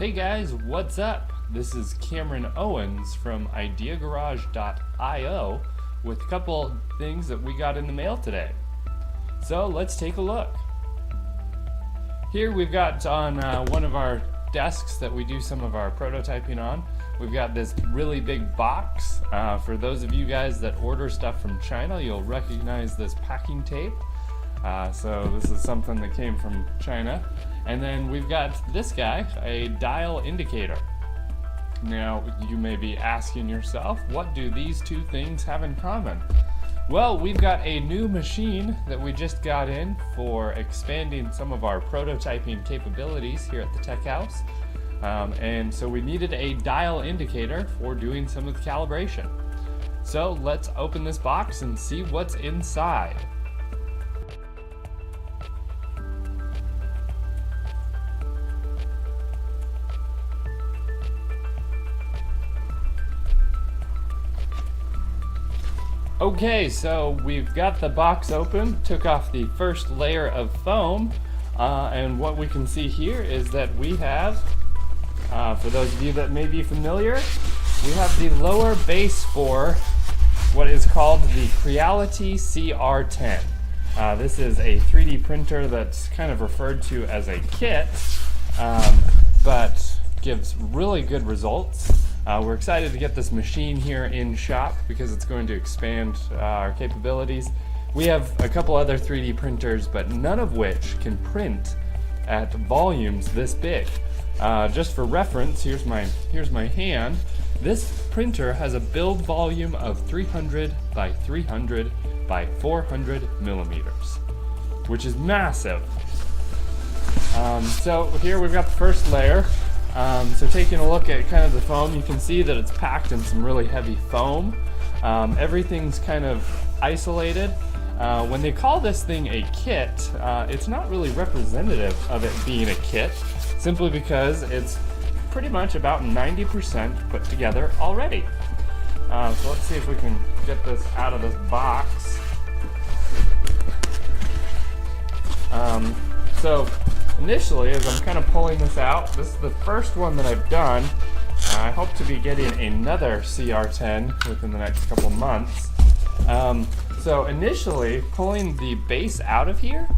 Hey guys, what's up? This is Cameron Owens from IdeaGarage.io with a couple things that we got in the mail today. So let's take a look. Here we've got on one of our desks that we do some of our prototyping on, we've got this really big box. For those of you guys that order stuff from China, you'll recognize this packing tape. So this is something that came from China. And then we've got this guy, a dial indicator. Now you may be asking yourself, what do these two things have in common? Well, we've got a new machine that we just got in for expanding some of our prototyping capabilities here at the Tech House. And so we needed a dial indicator for doing some of the calibration. So let's open this box and see what's inside. Okay, so we've got the box open, took off the first layer of foam, and what we can see here is that we have, for those of you that may be familiar, we have the lower base for what is called the Creality CR-10. This is a 3D printer that's kind of referred to as a kit, but gives really good results. We're excited to get this machine here in shop because it's going to expand our capabilities. We have a couple other 3D printers, but none of which can print at volumes this big. Just for reference, here's my hand. This printer has a build volume of 300 by 300 by 400 millimeters, which is massive. So here we've got the first layer. So taking a look at kind of the foam, you can see that it's packed in some really heavy foam. Everything's kind of isolated. When they call this thing a kit, it's not really representative of it being a kit, simply because it's pretty much about 90% put together already. So let's see if we can get this out of this box. So initially, as I'm kind of pulling this out, this is the first one that I've done. I hope to be getting another CR-10 within the next couple months. So initially, pulling the base out of here,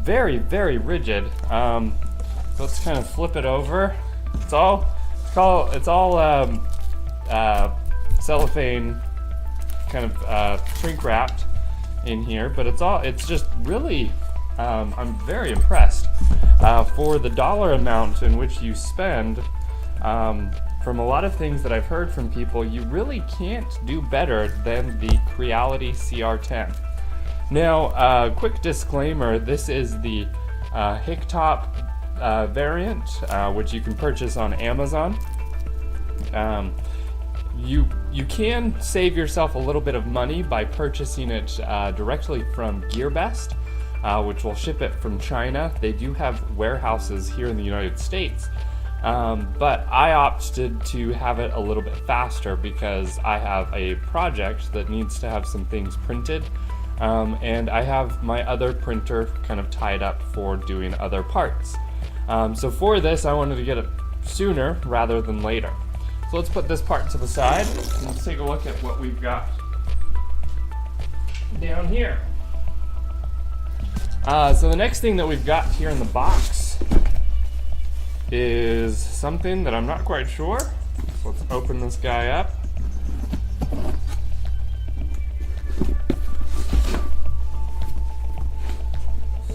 very, very rigid. So let's kind of flip it over. It's all cellophane, kind of shrink wrapped in here, but it's just really. I'm very impressed for the dollar amount in which you spend. From a lot of things that I've heard from people, you really can't do better than the Creality CR-10. Now, quick disclaimer, this is the HICTOP variant, which you can purchase on Amazon. You can save yourself a little bit of money by purchasing it directly from GearBest. Which will ship it from China. They do have warehouses here in the United States, but I opted to have it a little bit faster because I have a project that needs to have some things printed, and I have my other printer kind of tied up for doing other parts. So for this, I wanted to get it sooner rather than later. So let's put this part to the side and let's take a look at what we've got down here. So the next thing that we've got here in the box is something that I'm not quite sure. So let's open this guy up.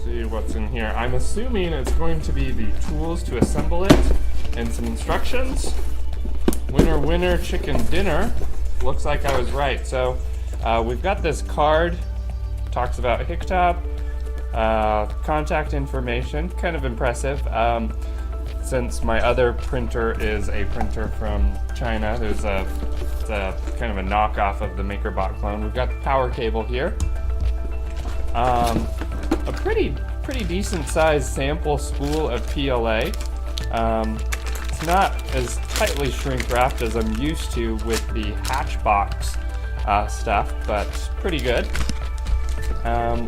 See what's in here. I'm assuming it's going to be the tools to assemble it and some instructions. Winner, winner, chicken dinner. Looks like I was right. So we've got this card. Talks about HICTOP. Contact information, kind of impressive. Since my other printer is a printer from China, it's a kind of a knockoff of the MakerBot clone. We've got the power cable here. A pretty decent sized sample spool of PLA. It's not as tightly shrink wrapped as I'm used to with the Hatchbox stuff, but pretty good.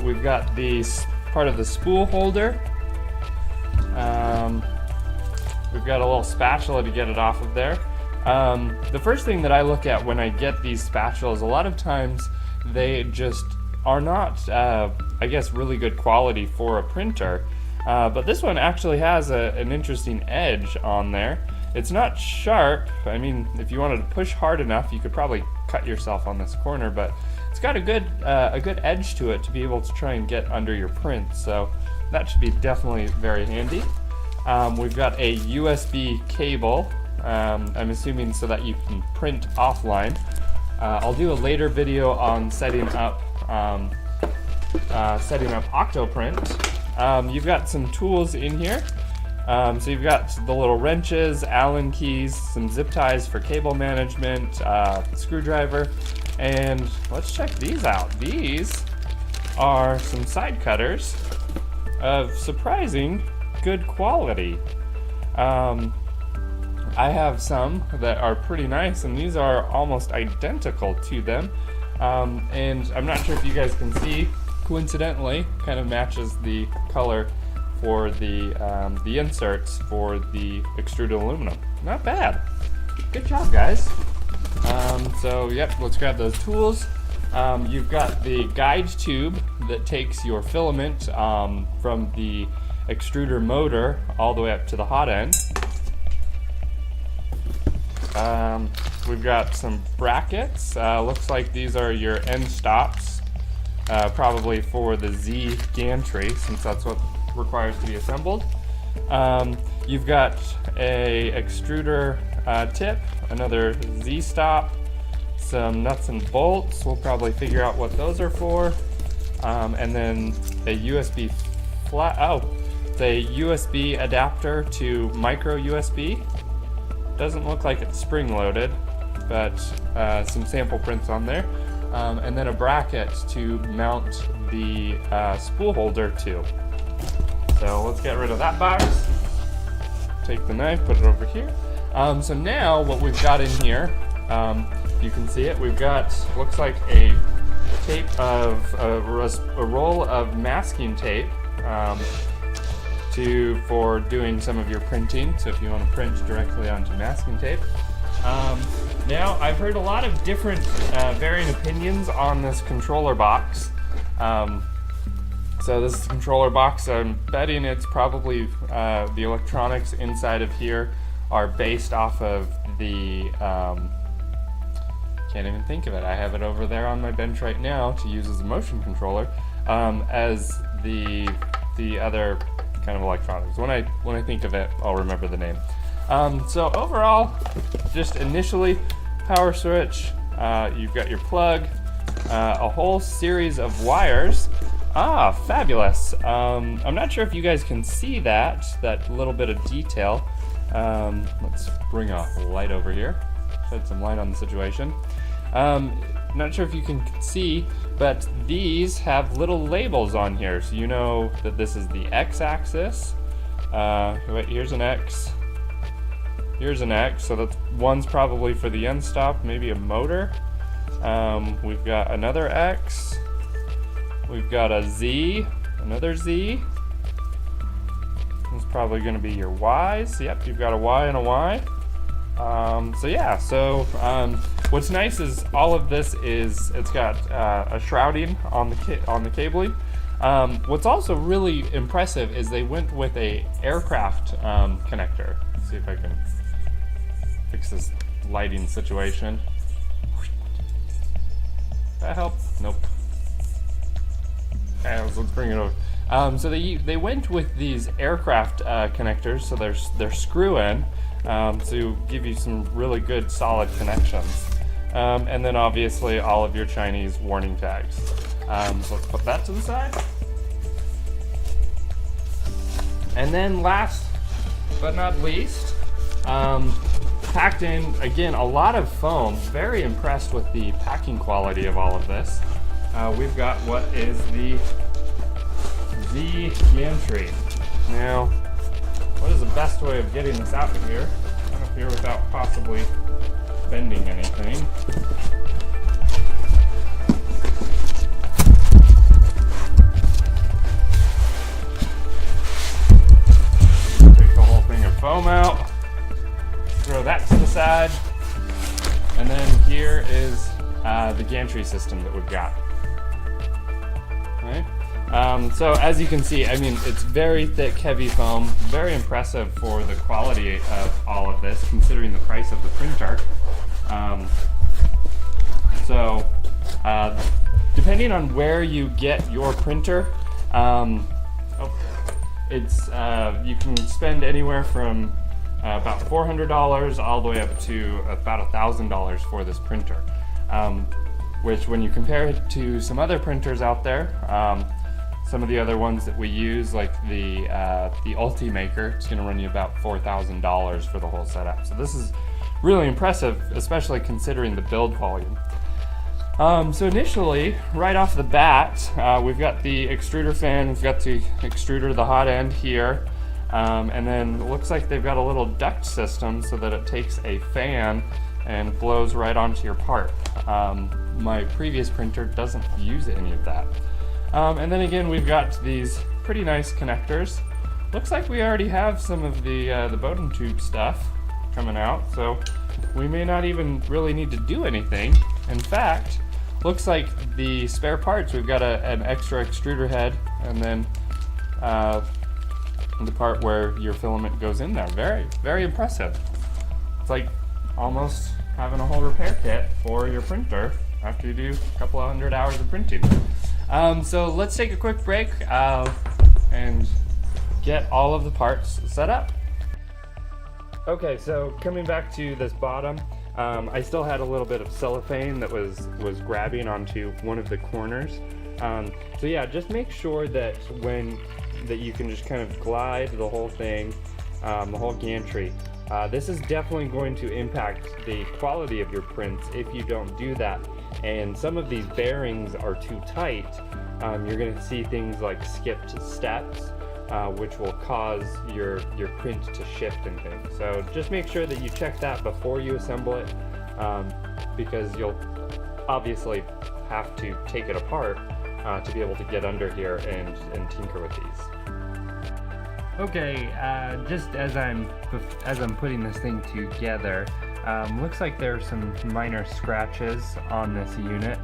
We've got the part of the spool holder. We've got a little spatula to get it off of there. The first thing that I look at when I get these spatulas, a lot of times they just are not, I guess, really good quality for a printer. But this one actually has an interesting edge on there. It's not sharp. I mean, if you wanted to push hard enough, you could probably cut yourself on this corner, but it's got a good edge to it to be able to try and get under your print. So that should be definitely very handy. We've got a USB cable, I'm assuming so that you can print offline. I'll do a later video on setting up Octoprint. You've got some tools in here. So you've got the little wrenches, Allen keys, some zip ties for cable management, screwdriver, and let's check these out. These are some side cutters of surprising good quality. I have some that are pretty nice, and these are almost identical to them. And I'm not sure if you guys can see, coincidentally, kind of matches the color for the inserts for the extruded aluminum. Not bad. Good job, guys. So yep, let's grab those tools. You've got the guide tube that takes your filament from the extruder motor all the way up to the hot end. We've got some brackets. Looks like these are your end stops, probably for the Z gantry, since that's what requires to be assembled. You've got a extruder tip, another Z stop, some nuts and bolts. We'll probably figure out what those are for, and then a USB it's a USB adapter to micro USB. Doesn't look like it's spring loaded, but some sample prints on there, and then a bracket to mount the spool holder to. So let's get rid of that box. Take the knife, put it over here. So now what we've got in here, you can see it, we've got, looks like a tape of, a roll of masking tape for doing some of your printing, so if you want to print directly onto masking tape. Now, I've heard a lot of different varying opinions on this controller box. So this is the controller box. I'm betting it's probably the electronics inside of here are based off of the, can't even think of it. I have it over there on my bench right now to use as a motion controller, as the other kind of electronics. When I think of it, I'll remember the name. So overall, just initially, power switch, you've got your plug, a whole series of wires. Ah, fabulous. I'm not sure if you guys can see that little bit of detail. Let's bring a light over here, shed some light on the situation. Not sure if you can see, but these have little labels on here, so you know that this is the x-axis. Wait, here's an X. Here's an X, so that's one's probably for the end stop, maybe a motor. We've got another X. We've got a Z, another Z. That's probably going to be your Y's. Yep, you've got a Y and a Y. What's nice is all of this is, it's got a shrouding on the cabling. What's also really impressive is they went with a aircraft connector. Let's see if I can fix this lighting situation. That help? Nope. Okay, let's bring it over. So they went with these aircraft connectors, so they're screw-in to give you some really good solid connections. And then obviously all of your Chinese warning tags. So let's put that to the side. And then last but not least, packed in, again, a lot of foam. Very impressed with the packing quality of all of this. We've got what is the Z gantry. Now, what is the best way of getting this out of here? Out of here without possibly bending anything. Take the whole thing of foam out. is the gantry system that we've got. Right? So as you can see, I mean, it's very thick, heavy foam, very impressive for the quality of all of this, considering the price of the printer. Depending on where you get your printer, you can spend anywhere from about $400 all the way up to about $1,000 for this printer. Which, when you compare it to some other printers out there, some of the other ones that we use, like the Ultimaker, it's going to run you about $4,000 for the whole setup. So this is really impressive, especially considering the build volume. So initially, right off the bat, we've got the extruder fan, we've got the extruder, the hot end here, and then it looks like they've got a little duct system so that it takes a fan and blows right onto your part. My previous printer doesn't use any of that. And then again, we've got these pretty nice connectors. Looks like we already have some of the Bowden tube stuff coming out, so we may not even really need to do anything. In fact, looks like the spare parts, we've got an extra extruder head, and then the part where your filament goes in there. Very, very impressive. It's like almost having a whole repair kit for your printer after you do a couple of 100 hours of printing. So let's take a quick break and get all of the parts set up. Okay, so coming back to this bottom, I still had a little bit of cellophane that was grabbing onto one of the corners. So yeah, just make sure that you can just kind of glide the whole thing, the whole gantry. This is definitely going to impact the quality of your prints if you don't do that. And some of these bearings are too tight. You're going to see things like skipped steps, which will cause your print to shift and things. So just make sure that you check that before you assemble it, because you'll obviously have to take it apart to be able to get under here and tinker with these. Okay, just as I'm putting this thing together, looks like there are some minor scratches on this unit.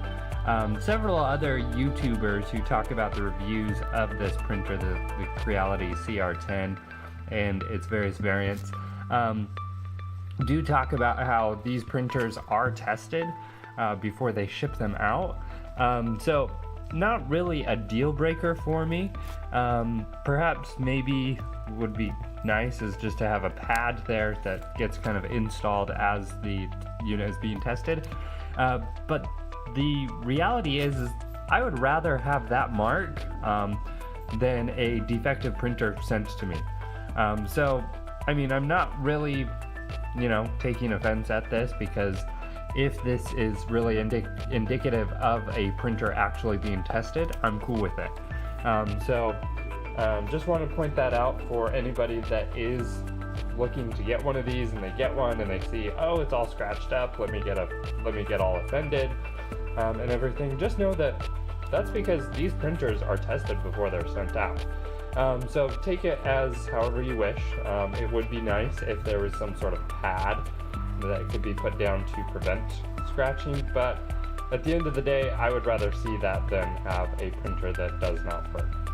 Several other YouTubers who talk about the reviews of this printer, the Creality CR-10 and its various variants, do talk about how these printers are tested before they ship them out. So not really a deal breaker for me. Perhaps maybe would be nice is just to have a pad there that gets kind of installed as the unit is being tested. But the reality is I would rather have that mark than a defective printer sent to me. So, I mean, I'm not really, taking offense at this, because if this is really indicative of a printer actually being tested, I'm cool with it. Just want to point that out for anybody that is looking to get one of these, and they get one and they see, oh, it's all scratched up, let me get all offended and everything. Just know that that's because these printers are tested before they're sent out. So take it as however you wish. It would be nice if there was some sort of pad that could be put down to prevent scratching, but at the end of the day, I would rather see that than have a printer that does not work.